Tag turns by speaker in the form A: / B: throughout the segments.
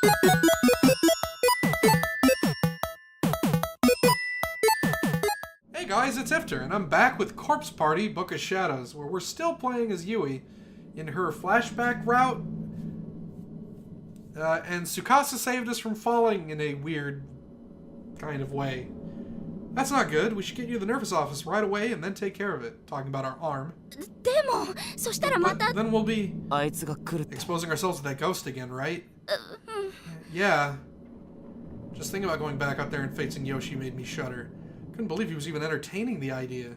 A: Hey guys, it's Ifter, and I'm back with Corpse Party Book of Shadows, where we're still playing as Yui in her flashback route. And Tsukasa saved us from falling in a weird kind of way. That's not good. We should get you to the nurse's office right away and then take care of it. Talking about our arm. But then we'll be exposing ourselves to that ghost again, right? Yeah. Just thinking about going back up there and facing Yoshi made me shudder. Couldn't believe he was even entertaining the idea.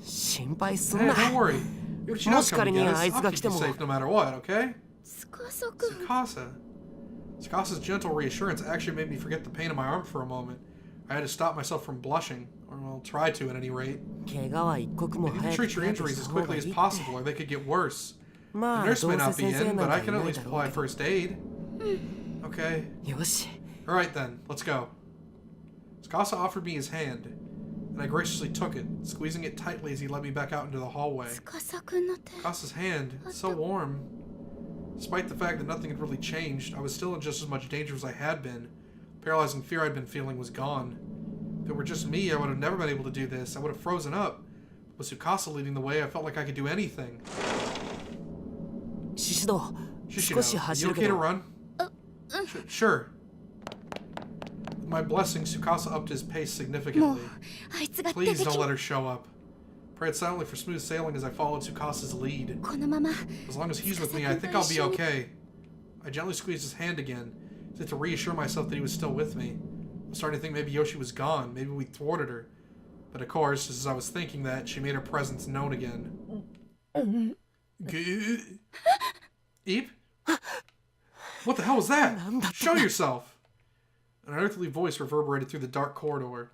A: Hey, don't worry. If she does come to get us, I'll keep you safe no matter what, okay? Tsukasa. Tsukasa's gentle reassurance actually made me forget the pain in my arm for a moment. I had to stop myself from blushing, or well, try to at any rate. You need to treat your injuries as quickly as possible, or they could get worse. The nurse may not be in, but I can at least apply first aid. Okay. Alright then, let's go. Tsukasa offered me his hand, and I graciously took it, squeezing it tightly as he led me back out into the hallway. Tsukasa's hand, it's so warm. Despite the fact that nothing had really changed, I was still in just as much danger as I had been. The paralyzing fear I'd been feeling was gone. If it were just me, I would have never been able to do this. I would have frozen up. With Tsukasa leading the way, I felt like I could do anything. Shishido, you okay to run? Sure. With my blessing, Tsukasa upped his pace significantly. Please don't let her show up. Prayed silently for smooth sailing as I followed Tsukasa's lead. As long as he's with me, I think I'll be okay. I gently squeezed his hand again, as if to reassure myself that he was still with me. I was starting to think maybe Yoshi was gone, maybe we thwarted her. But of course, just as I was thinking that, she made her presence known again. Eep? What the hell was that? Show yourself! An unearthly voice reverberated through the dark corridor.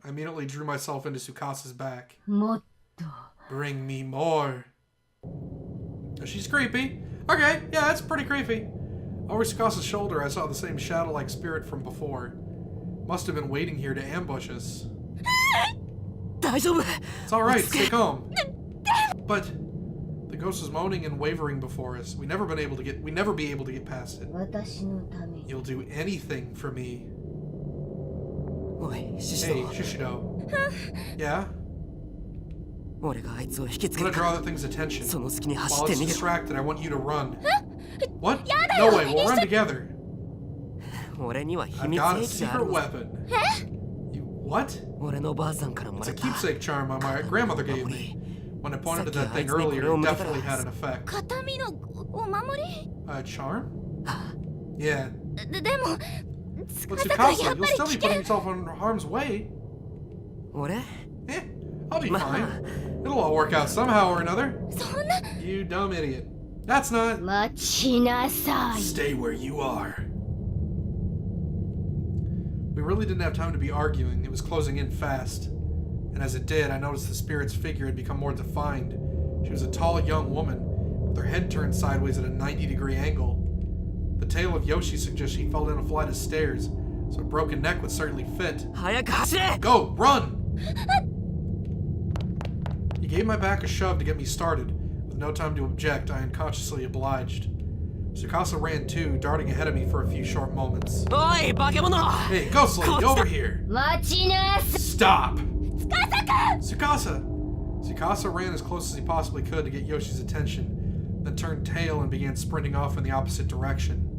A: I immediately drew myself into Tsukasa's back. Bring me more. Oh, she's creepy. Okay, yeah, that's pretty creepy. Over Tsukasa's shoulder, I saw the same shadow-like spirit from before. Must have been waiting here to ambush us. It's alright, stay calm. But the ghost was moaning and wavering before us. We'd never be able to get past it. You'll do anything for me. Hey, Shishido. Yeah? I'm gonna draw that thing's attention. While it's distracted, I want you to run. What? No way, we'll run together. I've got a secret weapon. You what? It's a keepsake charm my grandmother gave me. When I pointed to that thing earlier, it definitely had an effect. A charm? Yeah. But Tsukasa, you'll still be putting yourself in harm's way. Eh, I'll be fine. It'll all work out somehow or another. You dumb idiot. That's not... Stay where you are. We really didn't have time to be arguing. It was closing in fast. And as it did, I noticed the spirit's figure had become more defined. She was a tall young woman, with her head turned sideways at a 90-degree angle. The tale of Yoshi suggests she fell down a flight of stairs, so a broken neck would certainly fit. Go! Run! He gave my back a shove to get me started. With no time to object, I unconsciously obliged. Tsukasa ran too, darting ahead of me for a few short moments. Hey, Ghostly, over here! Stop! Tsukasa! Tsukasa ran as close as he possibly could to get Yoshi's attention, then turned tail and began sprinting off in the opposite direction.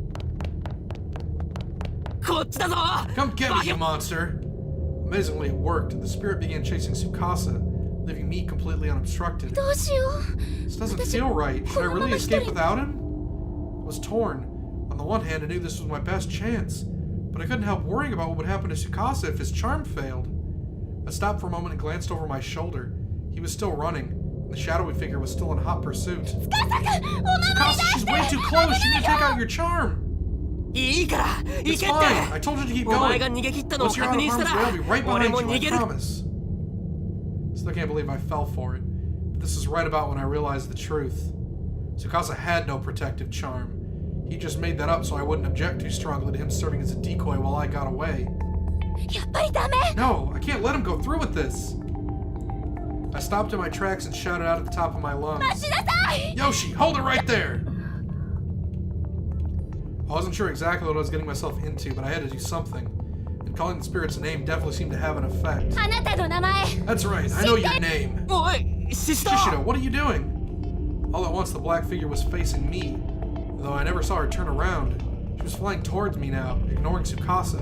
A: Come get me, you monster! Amazingly, it worked. The spirit began chasing Tsukasa, leaving me completely unobstructed. This doesn't feel right. Should I really escape without him? I was torn. On the one hand, I knew this was my best chance, but I couldn't help worrying about what would happen to Tsukasa if his charm failed. I stopped for a moment and glanced over my shoulder. He was still running, and the shadowy figure was still in hot pursuit. Tsukasa, she's way too close! You need to take out your charm! It's fine! I told you to keep going! Once you're out of harm's way, I'll be right behind you, I promise. Still can't believe I fell for it, but this is right about when I realized the truth. Tsukasa had no protective charm. He just made that up so I wouldn't object too strongly to him serving as a decoy while I got away. No, I can't let him go through with this. I stopped in my tracks and shouted out at the top of my lungs. Yoshi, hold it right there! wasn't sure exactly what I was getting myself into, but I had to do something. And calling the spirit's name definitely seemed to have an effect. That's right, I know your name. Shishido, what are you doing? All at once, the black figure was facing me, though I never saw her turn around. She was flying towards me now, ignoring Tsukasa.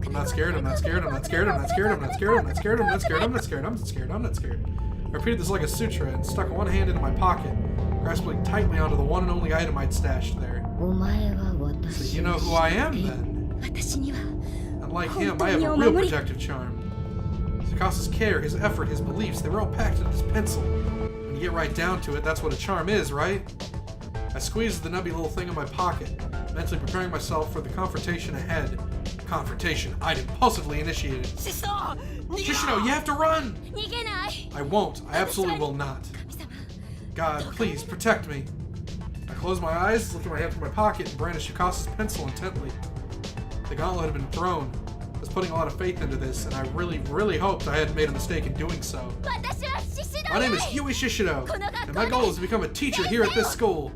A: I'm not scared, I'm not scared, I'm not scared, I'm not scared, I'm not scared, I'm not scared, I'm not scared, I'm not scared, I'm not scared, I'm not scared. I repeated this like a sutra and stuck one hand into my pocket, grasping tightly onto the one and only item I'd stashed there. So you know who I am, then? Unlike him, I have a real protective charm. Tsukasa's care, his effort, his beliefs, they were all packed into this pencil. When you get right down to it, that's what a charm is, right? I squeezed the nubby little thing in my pocket, mentally preparing myself for the confrontation ahead. Confrontation I'd impulsively initiated. Shishido, you have to run! I won't. I absolutely will not. God, please, protect me. I closed my eyes, lifted my hand from my pocket, and brandished Tsukasa's pencil intently. The gauntlet had been thrown. I was putting a lot of faith into this, and I really, really hoped I hadn't made a mistake in doing so. My name is Yui Shishido, and my goal is to become a teacher here at this school.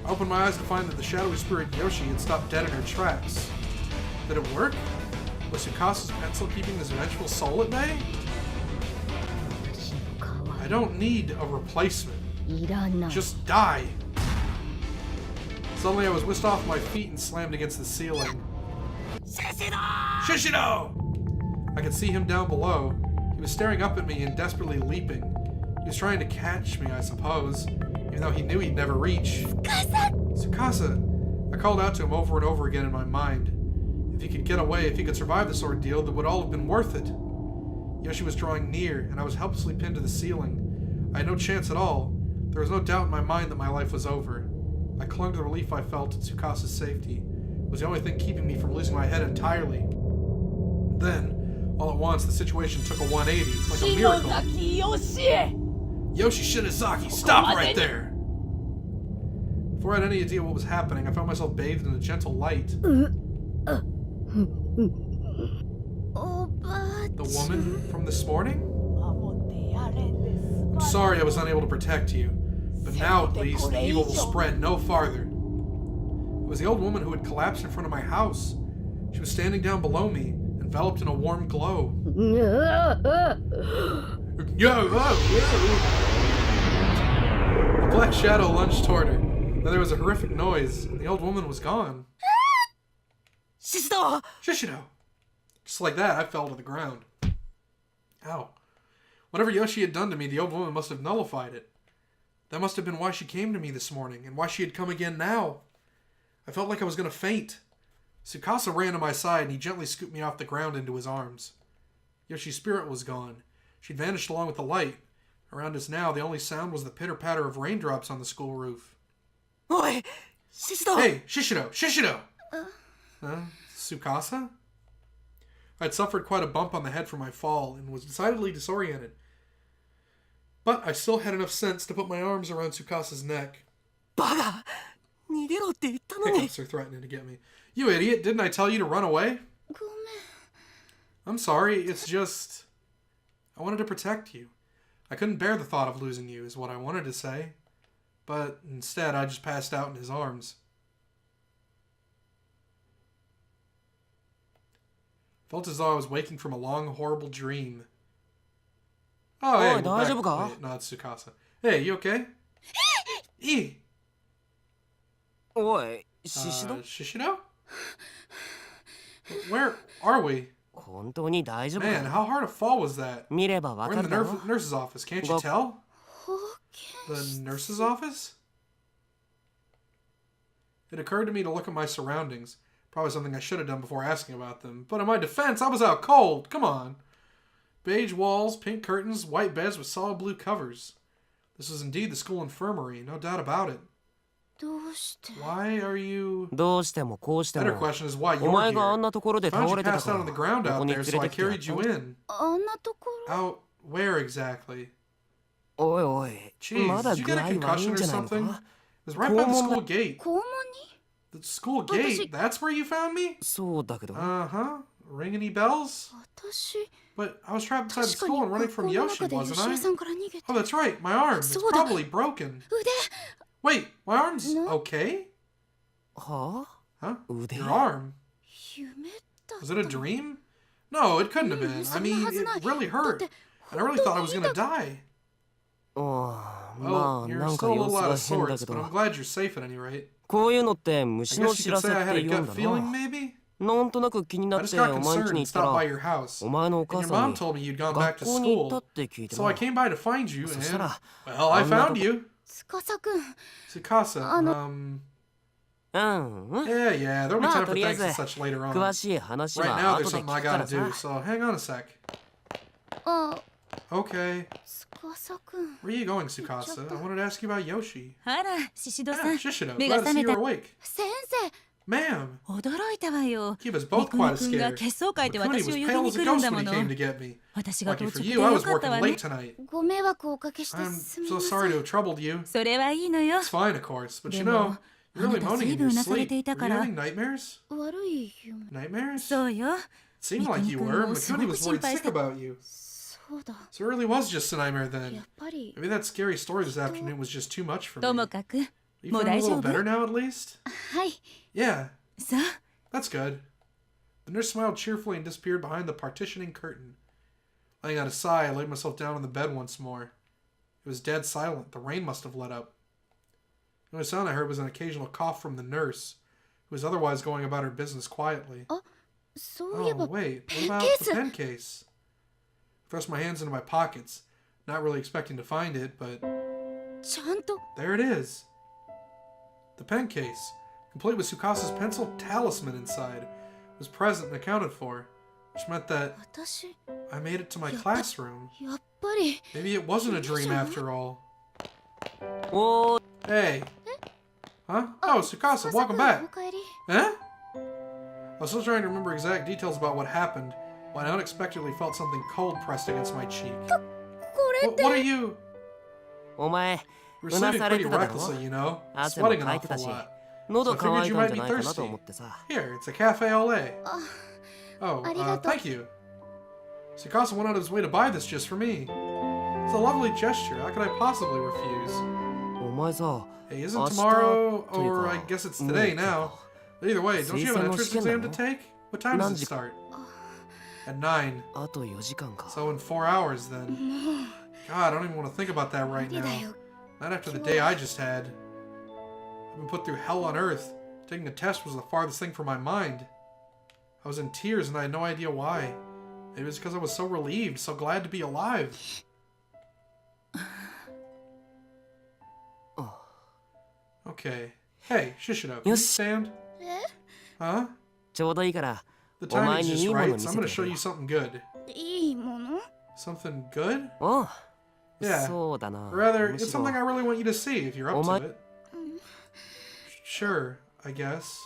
A: I opened my eyes to find that the shadowy spirit Yoshi had stopped dead in her tracks. Did it work? Was Tsukasa's pencil keeping this vengeful soul at bay? I don't need a replacement. Just die. Suddenly I was whisked off my feet and slammed against the ceiling. Shishido! I could see him down below. He was staring up at me and desperately leaping. He was trying to catch me, I suppose, even though he knew he'd never reach. Tsukasa! I called out to him over and over again in my mind. If he could get away, if he could survive this ordeal, that would all have been worth it. Yoshi was drawing near, and I was helplessly pinned to the ceiling. I had no chance at all. There was no doubt in my mind that my life was over. I clung to the relief I felt at Tsukasa's safety. It was the only thing keeping me from losing my head entirely. Then, all at once, the situation took a 180, like a miracle. Yoshi Shinozaki, stop right there! Before I had any idea what was happening, I found myself bathed in a gentle light. The woman from this morning? I'm sorry I was unable to protect you, but now at least the evil will spread no farther. It was the old woman who had collapsed in front of my house. She was standing down below me, enveloped in a warm glow. A black shadow lunged toward her. Then there was a horrific noise, and the old woman was gone. Shishido! Just like that, I fell to the ground. Ow. Whatever Yoshi had done to me, the old woman must have nullified it. That must have been why she came to me this morning, and why she had come again now. I felt like I was going to faint. Tsukasa ran to my side, and he gently scooped me off the ground into his arms. Yoshi's spirit was gone. She'd vanished along with the light. Around us now, the only sound was the pitter-patter of raindrops on the school roof.
B: Oi! Shishido!
A: Hey, Shishido! Shishido! Tsukasa? I'd suffered quite a bump on the head from my fall, and was decidedly disoriented. But I still had enough sense to put my arms around Tsukasa's neck.
B: Baga! Nigero tte itta no ni.
A: Hiccups are threatening to get me. You idiot, didn't I tell you to run away? I'm sorry, it's just... I wanted to protect you. I couldn't bear the thought of losing you, is what I wanted to say. But instead, I just passed out in his arms. Felt as though I was waking from a long, horrible dream. Oh, hey, we're back. Wait, no, it's Tsukasa. Hey, you okay?
B: Oi, Shishido?
A: Shishido? Where are we?
B: 本当に大丈夫か?
A: Man, how hard a fall was that?
B: 見ればわ
A: We're
B: か
A: in
B: る
A: the
B: だろ?
A: nurse's office, can't you tell? The nurse's office? It occurred to me to look at my surroundings. Probably something I should have done before asking about them. But in my defense, I was out cold. Come on. Beige walls, pink curtains, white beds with solid blue covers. This was indeed the school infirmary, no doubt about it. Why are you...
B: どうしてもこうしても
A: Better question is why
B: お
A: you're
B: 前
A: here.
B: があんなところで
A: I found
B: 倒
A: you
B: れてた
A: passed
B: か
A: out
B: ら
A: on the
B: こ
A: ground
B: こ
A: out
B: に
A: there,
B: 連
A: so
B: れ
A: I
B: てきてや
A: carried
B: っ
A: you
B: た
A: in. Out where exactly?
B: おいおい
A: Jeez,
B: まだ
A: did you
B: 具
A: get
B: 合
A: a
B: 悪い
A: concussion
B: ん
A: or
B: じゃないの
A: something?
B: か
A: It was right by the school
B: 校門
A: gate. The school gate? That's where you found me?
B: そうだけど
A: Uh-huh. Ring any bells? But I was trapped inside the school and running from Yoshi, wasn't I? Oh, that's right. My arm. It's probably broken. Wait, my arm's okay?
B: はあ
A: Huh?
B: 腕
A: Your arm?
C: 夢だった
A: Was it a dream? No, it couldn't have been. I mean, it really hurt. And I really thought I was gonna die.
B: ああ
A: Well,
B: まあ
A: you're
B: なんか
A: still a
B: 様
A: little
B: 子
A: out
B: が
A: of
B: 変だ
A: sorts,
B: け
A: but
B: ど
A: I'm glad you're safe at any rate.
B: こういうのって
A: I
B: 虫の
A: guess
B: 知
A: you
B: ら
A: could
B: せ
A: say I
B: っ
A: had
B: て
A: a
B: 言うん
A: gut
B: だ
A: feeling,
B: な
A: maybe?
B: なんとなく気にな
A: I
B: っ
A: just
B: て
A: got
B: お前ん
A: concerned
B: 家に
A: and
B: 行ったら
A: stopped by your house.
B: お前のお
A: And
B: 母
A: your
B: さん
A: mom
B: に
A: told me you'd gone back
B: 学
A: to
B: 校に行ったっ
A: school.
B: て聞いて
A: So I
B: な
A: came by to find you,
B: そしたら
A: well, I found you.
C: 司くん
A: Tsukasa,
B: うんうん
A: yeah, yeah, there'll be
B: ま
A: time
B: あ
A: for
B: とりあえ
A: thanks
B: ず
A: and such later on.
B: 詳しい話
A: Right
B: は
A: now,
B: 後
A: there's
B: で
A: something
B: 聞
A: I
B: くか
A: gotta
B: ら
A: do,
B: さ
A: so hang on a sec.
C: あ
A: Okay.
C: 司くん
A: Where are you going, Tsukasa? I wanted to ask you about Yoshi.
D: あら、シシド
A: Yeah,
D: さん。
A: Shishido,
D: 目が
A: glad to
D: 覚
A: see
D: め
A: you're
D: た。
A: awake.
C: 先
A: Ma'am,
D: 驚いたわよ。
A: Kiba's
D: み
A: both
D: く
A: quite
D: み
A: a
D: くんが
A: scared.
D: 血相変えて
A: Mikuni
D: 私
A: was
D: を呼び
A: pale
D: に
A: as a
D: 来るん
A: ghost
D: だ
A: when
D: も
A: he
D: の。
A: came to get me.
D: 私が
A: Lucky
D: 到
A: for
D: 着
A: you,
D: で
A: I
D: よ
A: was
D: かった
A: working
D: わ
A: late
D: ね。
A: tonight.
C: ご迷惑をおかけして
A: I'm
C: すみ
A: so
C: ませ
A: sorry
C: ん
A: to have troubled you.
D: それはいいのよ。
A: It's fine, of course, but you
D: でも、
A: know, you're really
D: あなた
A: moaning
D: 随
A: in
D: 分
A: your
D: うなされ
A: sleep.
D: ていた
A: Were
D: か
A: you
D: ら。
A: having nightmares?
C: 悪い夢
A: Nightmares?
D: そうよ。
A: It seemed like you were.
D: Mikuni-kun
A: Mikuni was
D: すごく心
A: worried
D: 配
A: sick
D: した
A: about you.
C: そうだ
A: So it really was just a nightmare
C: や
A: then.
C: っぱり
A: Maybe that scary story this afternoon was just too much for
D: と
A: me.
D: もかく、
A: You
D: もう
A: feeling
D: 大
A: a
D: 丈
A: little
D: 夫
A: better now at least?
C: はい
A: Yeah,
D: そう。
A: that's good. The nurse smiled cheerfully and disappeared behind the partitioning curtain. Letting out a sigh, I laid myself down on the bed once more. It was dead silent. The rain must have let up. The only sound I heard was an occasional cough from the nurse, who was otherwise going about her business quietly.
C: そういえ
A: Oh,
C: ば
A: wait. What
C: ペン
A: about
C: ケー
A: the
C: ス
A: pen case? I thrust my hands into my pockets, not really expecting to find it, but
C: ちゃんと
A: there it is. The pen case, complete with Tsukasa's pencil talisman inside, was present and accounted for, which meant that
C: 私
A: I made it to my classroom.
C: やっぱり
A: Maybe it wasn't a dream after all.
B: おー
A: Hey. Huh? Oh, Tsukasa,
C: 司
A: welcome
C: くん
A: back.
C: おかえり
A: Huh? I was still trying to remember exact details about what happened when I unexpectedly felt something cold pressed against my cheek.
C: これ
A: What are you?
B: お前
A: We're
B: うな
A: sleeping
B: され
A: pretty
B: てただろ
A: recklessly, you know?
B: 汗も
A: Sweating an
B: かいて
A: awful
B: たし
A: lot.
B: 喉
A: So I
B: 乾
A: figured
B: い
A: you
B: たん
A: might
B: じゃ
A: be
B: ないかな
A: thirsty.
B: と思ってさ
A: Here, it's a cafe au lait.
C: あ
A: Oh,
C: ありがとう。
A: thank you. Tsukasa went out of his way to buy this just for me. It's a lovely gesture. How could I possibly refuse?
B: お前さ
A: Hey, isn't
B: 明日
A: tomorrow,
B: という
A: or
B: か
A: I guess it's
B: もう
A: today
B: 今
A: now.
B: 日
A: But either way, don't you have an
B: 推薦の
A: entrance
B: 試験な
A: exam
B: の
A: to take? What time does
B: 何
A: it
B: 時
A: start? At 9.
B: あと4時間か
A: So in 4 hours then.
C: もう
A: God, I don't even want to think about that
C: 無
A: right
C: 理
A: now.
C: だよ
A: Not after the day I just had. I've been put through hell on earth. Taking a test was the farthest thing from my mind. I was in tears and I had no idea why. Maybe it was because I was so relieved, so glad to be alive. Okay. Hey, Shishido, can you
B: Yes.
A: stand?
C: え
A: Huh?
B: ちょうどいいから
A: The
B: お前
A: timing's
B: にい
A: just
B: いもの
A: right,
B: 見
A: so
B: せ
A: I'm
B: て
A: gonna
B: や
A: show
B: る
A: you something good.
C: いいもの
A: Something good?
B: おう
A: Yeah.
B: そうだな
A: Or rather,
B: む
A: it's
B: しろ
A: something I really want you to see if you're up to
B: Oma-
A: it. Sure, I guess.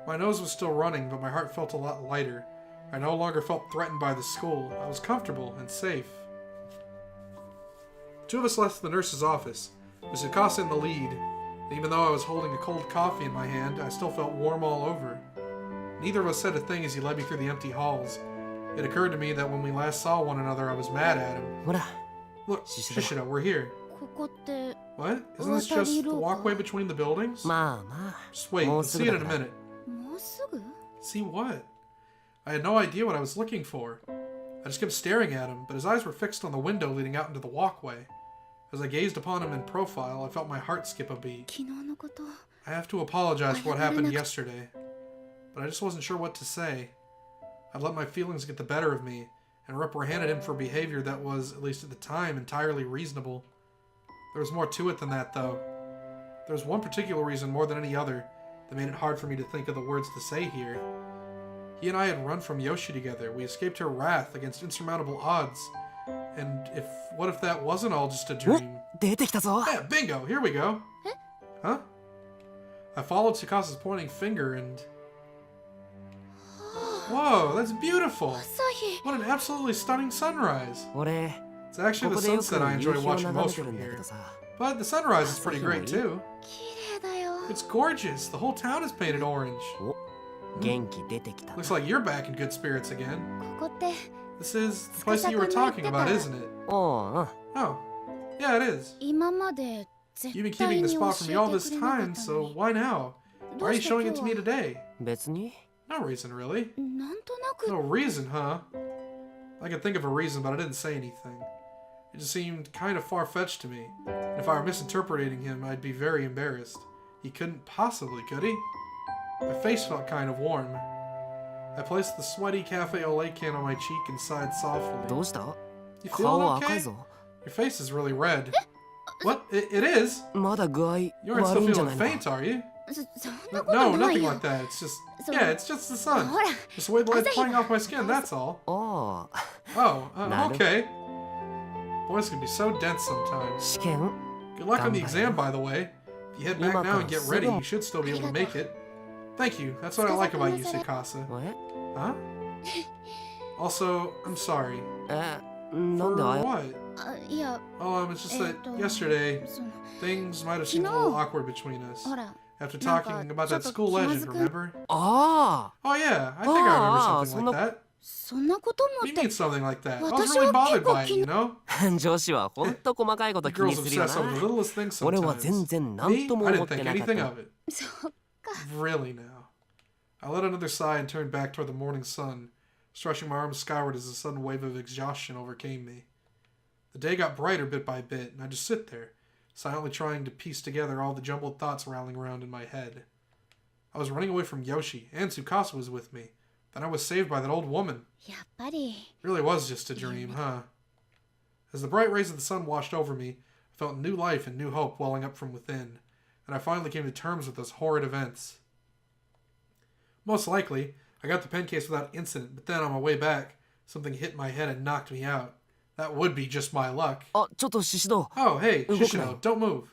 A: My nose was still running, but my heart felt a lot lighter. I no longer felt threatened by the school. I was comfortable and safe. Two of us left the nurse's office, with Tsukasa in the lead. And even though I was holding a cold coffee in my hand, I still felt warm all over. Neither of us said a thing as he led me through the empty halls. It occurred to me that when we last saw one another, I was mad at him.
B: ほら
A: Look,
B: Shishido.
A: Shishido, we're here.
C: ここって
A: What? Isn't this just the walkway between the buildings?
B: まあまあ
A: Just wait,
B: もう
A: you'll
B: す
A: see
B: ぐ
A: it
B: だ
A: in a
B: から
A: minute.
C: もうすぐ
A: See what? I had no idea what I was looking for. I just kept staring at him, but his eyes were fixed on the window leading out into the walkway. As I gazed upon him in profile, I felt my heart skip a beat.
C: 昨日のこと
A: I have to apologize for what happened yesterday, but I just wasn't sure what to say. I'd let my feelings get the better of me, and reprehended him for behavior that was, at least at the time, entirely reasonable. There was more to it than that, though. There was one particular reason more than any other that made it hard for me to think of the words to say here. He and I had run from Yoshi together. We escaped her wrath against insurmountable odds. And what if that wasn't all just a
B: お
A: dream?
B: 出てきたぞ
A: Yeah, bingo! Here we go! Huh? I followed Tsukasa's pointing finger and... Whoa, that's beautiful!
C: 朝日
A: What an absolutely stunning sunrise!
B: 俺
A: It's
B: こ
A: actually
B: こ
A: the
B: でよく
A: sunset I
B: 夕
A: enjoy
B: 日を
A: watching
B: 眺め
A: most
B: てる
A: from
B: んだけ
A: here.
B: どさ
A: But the sunrise is pretty great too.
C: 綺麗だよ
A: It's gorgeous. The whole town is painted orange.
B: お元気出てきたな
A: Looks like you're back in good spirits again.
C: ここって
A: This is the place that you were talking about, isn't it?
B: おううん
A: Oh. Yeah, it is.
C: 今まで
A: You've been keeping this spot from me all this time, so why now? Why are you showing it to me today?
B: 別に
A: No reason, really.
C: なんとなく
A: No reason, huh? I could think of a reason, but I didn't say anything. It just seemed kind of far-fetched to me. And if I were misinterpreting him, I'd be very embarrassed. He couldn't possibly, could he? My face felt kind of warm. I placed the sweaty cafe au lait can on my cheek and sighed softly.
B: どうした
A: You
B: 顔
A: feeling
B: 赤い
A: okay?
B: ぞ
A: Your face is really red. What? It is?
B: まだ具合
A: You aren't
B: 悪
A: still
B: いんじゃ
A: feeling
B: ないか
A: faint, are you?
C: そんなこと
A: No,
C: ない
A: nothing
C: よ
A: like that. It's just...
C: So-
A: Yeah, it's just the sun.
C: ほら
A: Just the way the light's playing off my skin, that's all.
B: ああ
A: Oh,
B: Nada.
A: okay. Boys can be so dense sometimes.
B: 試験
A: Good luck on the
B: Gambare.
A: exam, by the way. If you head back now and get ready, you should still be able to make it. Thank you. That's what I like about you, Tsukasa.
B: え
A: Huh? Also, I'm sorry.
B: なんで
A: For
B: あや
A: what?
C: あいや
A: Oh, it's just that yesterday,
C: その
A: things might have seemed a little awkward between us.
C: ほら
A: After talking about that school legend, remember?
B: あ
A: Oh yeah, I think I remember
B: Ah,
A: something like that.
C: そんなことも
A: What
C: っ
A: do you
C: て
A: mean something like that? I was
C: 私
A: really
C: は
A: bothered
C: 結構
A: by it, you know?
B: あ女子はほんと細かいこと
A: You
B: 気に
A: girls
B: するよ
A: obsess over the
B: な
A: littlest things
B: 俺は全
A: sometimes.
B: 然何
A: Me?
B: とも
A: I
B: 思
A: didn't
B: って
A: think
B: なかっ
A: anything
B: た
A: of it.
C: そっか
A: Really now. I let another sigh and turned back toward the morning sun, stretching my arms skyward as a sudden wave of exhaustion overcame me. The day got brighter bit by bit, and I just sit there, silently trying to piece together all the jumbled thoughts rattling around in my head. I was running away from Yoshi, and Tsukasa was with me. Then I was saved by that old woman.
C: やっぱり
A: It really was just a dream, huh? As the bright rays of the sun washed over me, I felt new life and new hope welling up from within, and I finally came to terms with those horrid events. Most likely, I got the pen case without incident, but then on my way back, something hit my head and knocked me out. That would be just my luck.
B: あちょっとシシド
A: Oh, hey,
B: 動くな。
A: Shishino, don't move.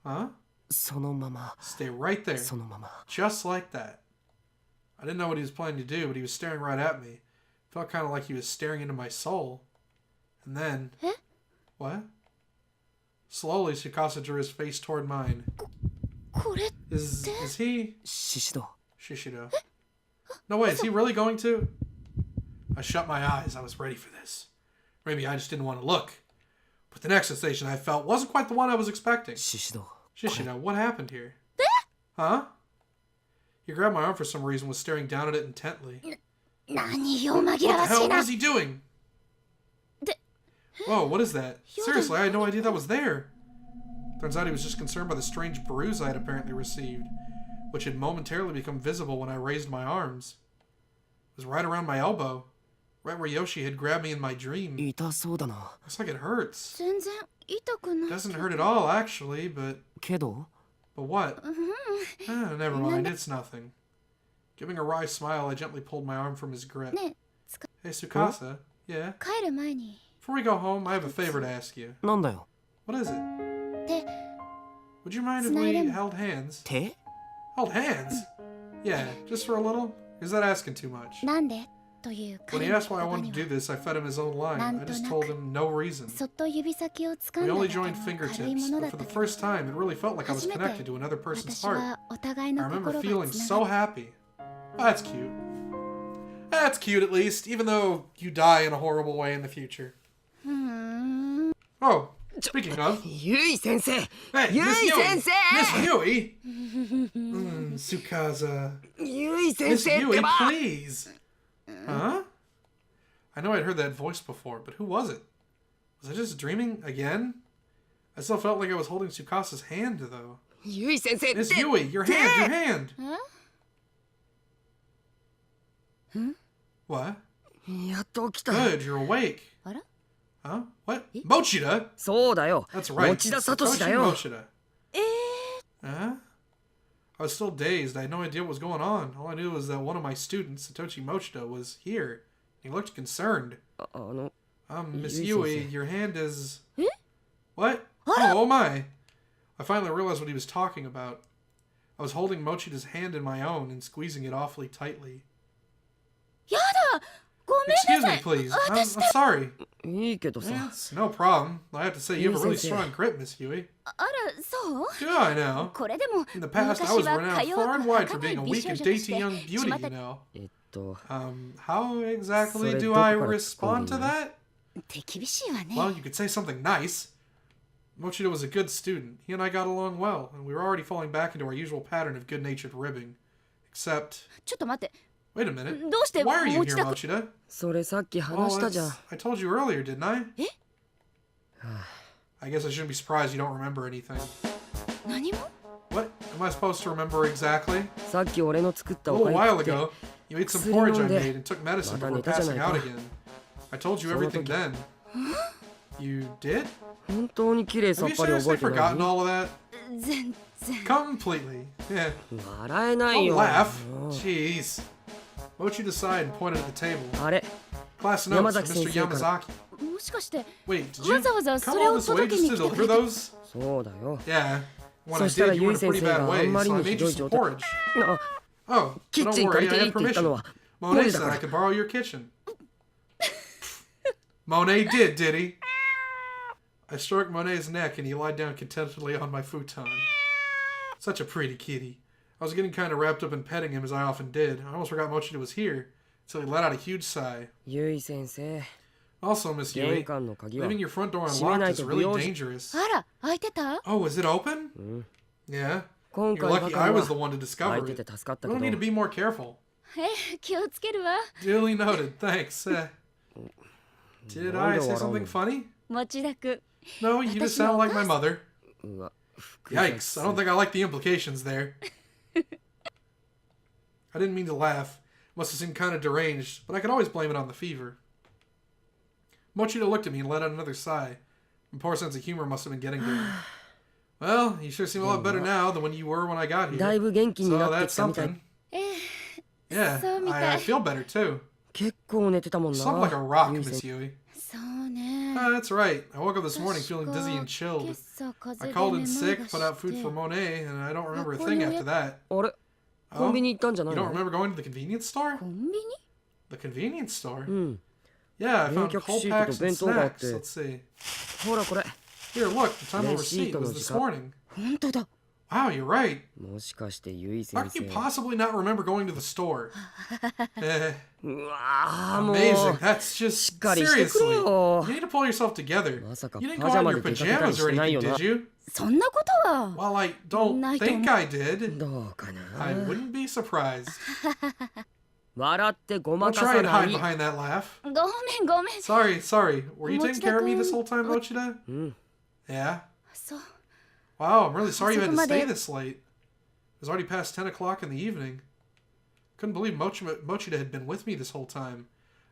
A: Huh?
B: そのまま
A: Stay right there.
B: そのまま
A: Just like that. I didn't know what he was planning to do, but he was staring right at me. Felt kind of like he was staring into my soul. And then... What? Slowly, Tsukasa drew his face toward mine.
C: これ
A: Is he...
B: シシド
A: Shishido. No way, is he really going to? I shut my eyes. I was ready for this. Maybe I just didn't want to look. But the next sensation I felt wasn't quite the one I was expecting.
B: シシド
A: Shishido, what happened here? Huh? He grabbed my arm for some reason, was staring down at it intently.
C: 何を紛
A: What
C: ら
A: the
C: わし
A: hell
C: いな
A: was he doing?
C: The-
A: Whoa, what is that? Seriously, I had no idea that was there. Turns out he was just concerned by the strange bruise I had apparently received, which had momentarily become visible when I raised my arms. It was right around my elbow, right where Yoshi had grabbed me in my dream.
B: 痛そうだな
A: Looks like it hurts.
C: 全然痛くない
A: Doesn't hurt at all, actually, but...
B: けど
A: But what?
C: うん
A: Never mind, it's nothing. Giving a wry smile, I gently pulled my arm from his grip.
C: ね
A: Hey, Tsukasa. Yeah?
C: 帰る前に
A: Before we go home, I have a favor to ask you.
B: なんだよ
A: What is it?
C: 手
A: Would you mind if we
C: Snyder.
A: held hands?
B: 手
A: Hold hands? Yeah, just for a little? Is that asking too much?
C: なんでという
A: When
C: 彼
A: he
C: の
A: asked why I
C: 言葉
A: wanted
C: に
A: to do
C: は
A: this, I fed him his own line. I just told him no reason.
C: そっと指先を掴
A: We
C: んだ
A: only
C: だけの
A: joined
C: 軽い
A: fingertips,
C: ものだ
A: but
C: っ
A: for
C: た
A: the
C: けど
A: first time, it really felt like I was
C: 初めて
A: connected to another person's
C: 私
A: heart.
C: はお互い
A: I
C: の
A: remember
C: 心が
A: feeling
C: つな
A: so
C: が
A: happy. That's cute. That's cute, at least, even though you die in a horrible way in the future.
C: うーん
A: Oh, speaking of...
B: ゆい先生
A: Hey,
B: ゆい
A: Miss Yui!
B: 先生
A: Miss Yui! Tsukasa.
B: ゆい先
A: Miss
B: 生っ
A: Yui,
B: てば
A: please! Huh? I know I'd heard that voice before, but who was it? Was I just dreaming again? I still felt like I was holding Tsukasa's hand, though.
B: ゆい先生って
A: Miss Yui, your hand, your hand!
C: え
A: What?
B: やっと起きた
A: Good, you're awake.
C: あら
A: Huh? What? Mochida?
B: そうだよ
A: That's right.
B: 持田聡だ
A: Satoshi
B: よ
A: Mochida. Huh? I was still dazed. I had no idea what was going on. All I knew was that one of my students, Satoshi Mochida, was here. He looked concerned.
B: あの
A: Miss
B: Yui
A: Yui,
B: sensei.
A: your hand is... What? Oh my! I finally realized what he was talking about. I was holding Mochida's hand in my own and squeezing it awfully tightly.
C: やだごめん
A: Excuse
C: な
A: me,
C: さい
A: please. I'm
C: 私
A: sorry.
B: いいけどさ
A: It's no problem. I have to say, you have a really
C: Yui-sensei.
A: strong grip, Miss Yui.
C: あらそう
A: Yeah, I know.
C: これでも
A: In the past, I
C: 昔
A: was
C: は
A: renowned
C: か弱
A: far
C: く
A: and wide
C: 儚
A: for being
C: い
A: a
C: 美
A: weak
C: 少
A: and
C: 女とし
A: dainty
C: て
A: young beauty,
C: 巷
A: you know.
B: と
A: How exactly
B: So
A: do
B: they
A: I
B: don't
A: respond to
B: correspond.
A: that?
C: 手厳しいわね
A: Well, you could say something nice. Mochida was a good student. He and I got along well, and we were already falling back into our usual pattern of good-natured ribbing. Except...
C: ちょっと待って
A: Wait a minute.
C: どうして
A: Why are you
C: 持
A: here,
C: ちだ
A: Mochida?
B: それさっき話したじゃん。
A: I told you earlier, didn't I?
C: え
A: I guess I shouldn't be surprised you don't remember anything.
C: 何も
A: What? Am I supposed to remember exactly?
B: さっき俺の作った
A: A
B: お
A: little
B: かゆ
A: while
B: 食って
A: ago, you ate some
B: 薬
A: porridge I
B: 飲んで
A: made and took medicine
B: また
A: before
B: 寝たじゃな
A: passing
B: い
A: out
B: か。
A: again. I told you
B: その
A: everything
B: 時
A: then. You did?
B: 本当に綺麗さ
A: Have
B: っ
A: you
B: ぱり
A: seriously
B: 覚えてない
A: forgotten all of that?
C: 全然
A: Completely. Yeah.
B: 笑えない
A: Don't
B: よ。
A: laugh.
B: うん
A: Jeez. Mochida sighed and pointed at the table.
B: あれ
A: Class notes from
B: Yamazaki
A: Mr.
B: 先生から
A: Yamazaki.
C: もしかして
A: Wait, did you
C: わざわざそ
A: come
C: れ
A: all
C: を
A: this way
C: 届け
A: just
C: に
A: to
C: 来て
A: deliver
C: くれた
A: those?
B: そうだよ。
A: Yeah. When I
B: そしたら
A: did, you
B: ゆ
A: were
B: い
A: in a
B: 先
A: pretty
B: 生
A: bad
B: があ
A: way,
B: んまり
A: so I
B: にひ
A: made
B: ど
A: you
B: い
A: some
B: 状態。
A: porridge.
B: あ
A: Oh,
B: キッ
A: don't
B: チン
A: worry,
B: 借り
A: I
B: ていい
A: had
B: って言った
A: permission.
B: のは
A: Monet
B: モネだ
A: said
B: か
A: I
B: ら。
A: could borrow your kitchen. Monet did he? I stroked Monet's neck and he lied down contentedly on my futon. Such a pretty kitty. I was getting kind of wrapped up in petting him as I often did. I almost forgot Mochida was here, until he let out a huge sigh.
B: ゆい先生、
A: Also, Miss
B: 玄
A: Yui,
B: 関の鍵は
A: leaving your front door
B: 閉めな
A: unlocked
B: い
A: is
B: と
A: really
B: 美容師。
A: dangerous.
C: あら開いてた
A: Oh, is it open?
B: うん。
A: Yeah.
B: 今
A: You're
B: 回ば
A: lucky
B: か
A: I
B: り
A: was
B: は
A: the one to
B: 開
A: discover
B: いて
A: it.
B: て助かった
A: We
B: け
A: don't need
B: ど
A: to。be more careful.
C: 気をつけるわ
A: Duly noted. Thanks. Did I say something funny?
C: 持田くん
A: No, you just sound like my mother.
B: うわ、複雑
A: Yikes, I don't think I like the implications there. I didn't mean to laugh. Must have seemed kind of deranged, but I could always blame it on the fever. Mochida looked at me and let out another sigh. My poor sense of humor must have been getting to him. Well, you sure seem a lot better now than when you were when I got
B: だい
A: here.
B: ぶ元気に
A: So
B: なって
A: that's
B: きたみたい。
A: something.
C: ええ
A: Yeah,
C: そうみた
A: I
C: い
A: feel better too.
B: 結構寝てたもんな。
A: Slept like a rock,
B: ゆい
A: Miss
B: 先
A: Yui.
C: そうね
A: That's right. I woke up this morning feeling dizzy and chilled. I called in sick, put out food for Monet, and I don't remember a thing after that.
B: あれコ
A: Oh?
B: ンビニ行ったんじゃな
A: You
B: い
A: don't
B: の
A: remember going to the convenience store?
C: コンビニ
A: The convenience store?
B: うん。
A: Yeah, I found
B: Venkyok
A: cold
B: sheet
A: packs
B: to
A: and
B: bento ga
A: snacks.
B: atte.
A: Let's see.
B: ほらこれ。
A: Here, look, the time of receipt
B: Receipt
A: was
B: の
A: this
B: 時間。
A: morning.
C: 本当だ
A: Wow, you're right.
B: もしかしてゆい
A: How
B: 先
A: can you
B: 生。
A: possibly not remember going to the store? Eh,
B: うわーもう。
A: amazing. That's just
B: しっかりしてくれ
A: seriously.
B: よ。
A: You need to pull yourself together.
B: まさか
A: You didn't
B: パ
A: go
B: ジャ
A: out in
B: マ
A: your
B: で出かけたり
A: pajamas
B: し
A: or
B: てない
A: anything,
B: よな
A: did。you?
C: そんなことは
A: Well, I don't
C: Night
A: think
C: on.
A: I did.
B: どうかな。
A: I wouldn't be surprised.
B: 笑ってごま
A: Don't
B: か
A: try
B: さ
A: and
B: な
A: hide
B: い。
A: behind that laugh.
C: ごめんごめん
A: Sorry. Were you taking care of me this whole time,
C: Mochida-kun.
A: Mochida?
B: うん。
A: Yeah.
C: そう
A: Wow, I'm really sorry you had to stay
C: Osoko-made.
A: this late. It was already past 10 o'clock in the evening. Couldn't believe Mochida had been with me this whole time.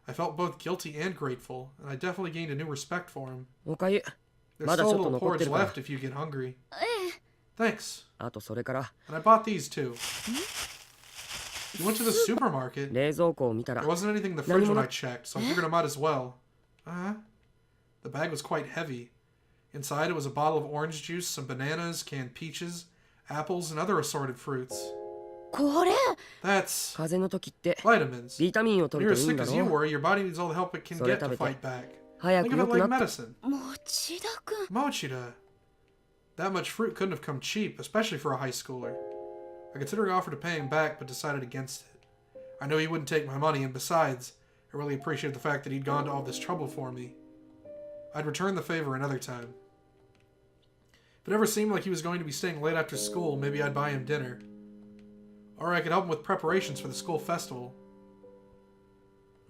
A: I felt both guilty and grateful, and I definitely gained a new respect for him.
B: おかゆ。
A: There's
B: まだ
A: still
B: ち
A: a
B: ょっと
A: little
B: 残って
A: porridge
B: るから。
A: left if you get hungry.
C: ええ
A: Thanks.
B: あとそれから
A: And I bought these too. You went to the supermarket.
B: 冷蔵庫を見たら
A: There wasn't anything in the fridge when I checked, so I figured I might as well. Uh-huh. The bag was quite heavy. Inside it was a bottle of orange juice, some bananas, canned peaches, apples, and other assorted fruits.
C: これ
A: That's
B: 風邪の時って
A: vitamins.
B: ビタミンを
A: When
B: 取
A: you're
B: るといいん
A: as sick
B: だ
A: as you
B: ろ。
A: were, your body needs all the help it can get to fight back.
B: 早
A: Think
B: く
A: of
B: 良
A: it
B: く
A: like
B: なって。
A: medicine.
C: 持田くん
A: Mochida. That much fruit couldn't have come cheap, especially for a high schooler. I considered an offer to pay him back, but decided against it. I knew he wouldn't take my money, and besides, I really appreciated the fact that he'd gone to all this trouble for me. I'd return the favor another time. If it ever seemed like he was going to be staying late after school, maybe I'd buy him dinner. Or I could help him with preparations for the school festival.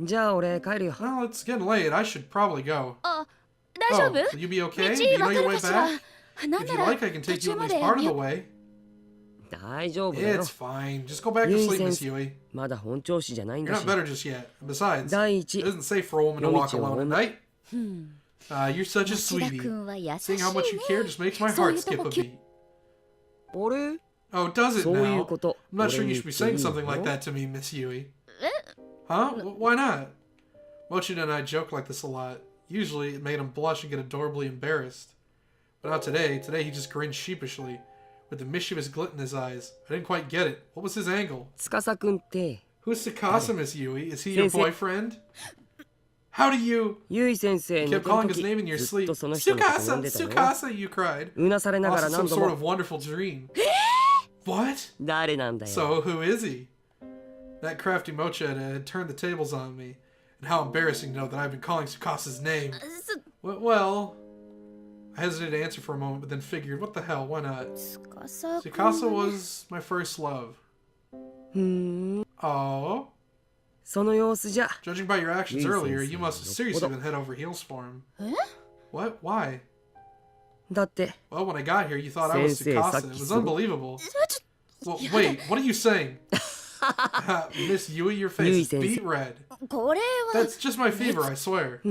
B: じゃあ俺帰るよ。
A: Well, it's getting late. I should probably go.
C: あ大丈
A: Oh,
C: 夫
A: will you be okay?
C: 道
A: Do you know
C: わか
A: your
C: る
A: way
C: かしら
A: back?
C: なん
A: If
C: な
A: you
C: ら
A: like, I can
C: 途
A: take you
C: 中
A: at
C: ま
A: least
C: で
A: part of the way.
B: 大丈夫だよ
A: It's。fine. Just go back to
B: Yui
A: sleep, Miss
B: sensei.
A: Yui.
B: まだ本調子じゃないん
A: You're
B: だ
A: not
B: し。
A: better just yet. And besides,
B: 第
A: it
B: 一、
A: isn't safe for a woman to walk
B: Yomichi
A: alone at
B: wa
A: night.
C: うん
A: You're such a
C: 持田
A: sweetie.
C: くんは優しい
A: Seeing how much you
C: ね
A: care just makes my
C: そうい
A: heart
C: うと
A: skip
C: こ
A: a
C: き
A: beat.
B: あれ
A: Oh, does it
B: そういう
A: now?
B: こと。
A: I'm not sure
B: 俺
A: you
B: に
A: should be
B: 言ってい
A: saying
B: い
A: something
B: の
A: like that to me, Miss Yui. Huh? Why not? Mochida and I joke like this a lot. Usually, it made him blush and get adorably embarrassed. But not today. Today, he just grinned sheepishly, with a mischievous glint in his eyes. I didn't quite get it. What was his angle?
B: 司くんって
A: Who's Sakasa, Miss Yui? Is he your
B: Sensei.
A: boyfriend? How do you...
B: ゆい先生
A: You
B: 寝
A: kept
B: てる
A: calling his
B: 時
A: name in your
B: ずっ
A: sleep.
B: とその人のこと呼ん
A: Tsukasa!
B: でたよ。
A: Tsukasa! You cried.
B: うなされながら
A: Also
B: 何
A: some
B: 度
A: sort
B: も
A: of wonderful dream. What?
B: 誰なんだよ。
A: So who is he? That crafty Mochida had turned the tables on me. And how embarrassing to know that I've been calling Tsukasa's name.
C: そ
A: Well, I hesitated to answer for a moment, but then figured, what the hell, why not?
C: 司
A: Tsukasa was my first love.
B: ふーん
A: Oh.
B: その様子じゃ
A: Judging by your actions earlier, you must have seriously
B: Hold
A: been head over heels for him.
C: え
A: What? Why?
B: だって
A: Well, when I got here, you thought I was
B: Sensei,
A: Tsukasa. It was unbelievable. Well, wait, what are you saying? Miss Yui, your face is
B: Yui-sensei.
A: beet red.
C: これは
A: That's just my fever, I swear.
B: ふー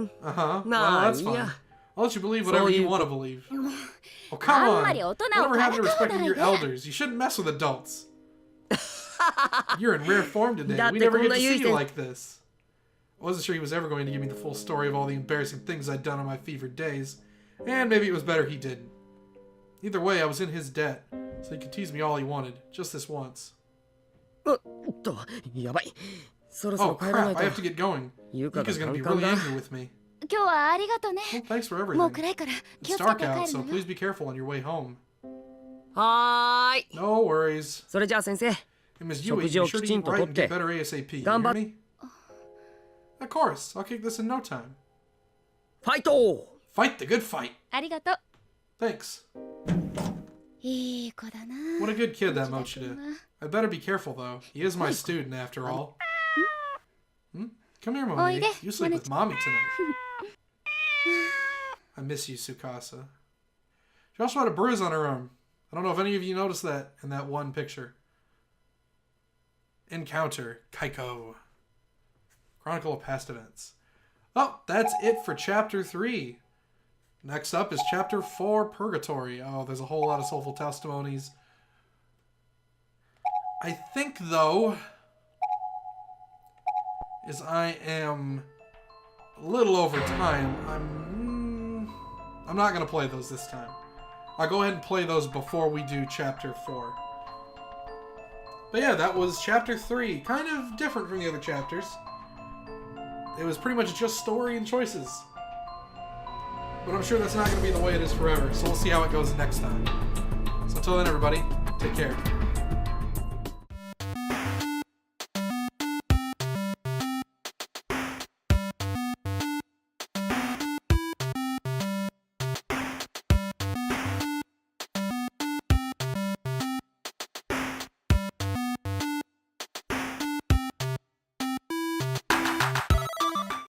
B: ん
A: Uh-huh. Well,
B: Nah,
A: that's fine.
B: yeah.
A: I'll let you believe whatever you want to believe. Oh, come
C: あん
A: on.
C: まり大人を
A: Whatever
C: から
A: happened to
C: かわ
A: respecting
C: ない
A: your
C: で
A: elders? You shouldn't mess with adults. You're in rare form today. We
B: Datte
A: never get to
B: konna
A: see you
B: Yui-sen-
A: like this. I wasn't sure he was ever going to give me the full story of all the embarrassing things I'd done on my fevered days. And maybe it was better he didn't. Either way, I was in his debt, so he could tease me all he wanted, just this once.
B: うっとやばいそろそ
A: Oh
B: ろ帰らない
A: crap, I
B: と
A: have to get going.
B: ゆかが
A: Yuka's
B: カ
A: gonna
B: ン
A: be
B: カン
A: really
B: だ
A: angry with me.
C: 今日はありがとね
A: Well, thanks for
C: もう
A: everything.
C: 暗いから気
A: It's
C: をつけ
A: dark
C: て
A: out,
C: 帰
A: so
C: るの
A: please
C: よ
A: be careful on your way home.
B: はーい
A: No worries.
B: それじゃあ先生
A: And Miss Yui, be
B: 食事を
A: sure
B: き
A: to
B: ちん
A: eat
B: と
A: right
B: と
A: and
B: って
A: get better ASAP. You
B: 頑
A: hear
B: 張っ
A: me? Of course, I'll kick this in no time.
B: ファイト
A: Fight the good fight.
C: ありがとう
A: Thanks.
C: いい子だな
A: What a good kid that
C: 内田
A: Mochida.
C: 君は
A: I better be careful though. He is my student after all. Hmm? Come here,
C: Oide,
A: Mommy. You sleep with
C: Monica.
A: Mommy tonight. I miss you, Tsukasa. She also had a bruise on her arm. I don't know if any of you noticed that in that one picture. Encounter. Kaiko. Chronicle of past events. Oh, that's it for Chapter 3. Next up is Chapter 4, Purgatory. Oh, there's a whole lot of soulful testimonies. I think, though, is I am a little over time. I'm not going to play those this time. I'll go ahead and play those before we do Chapter 4. But yeah, that was Chapter 3. Kind of different from the other chapters. It was pretty much just story and choices. But I'm sure that's not going to be the way it is forever, so we'll see how it goes next time. So until then, everybody, take care.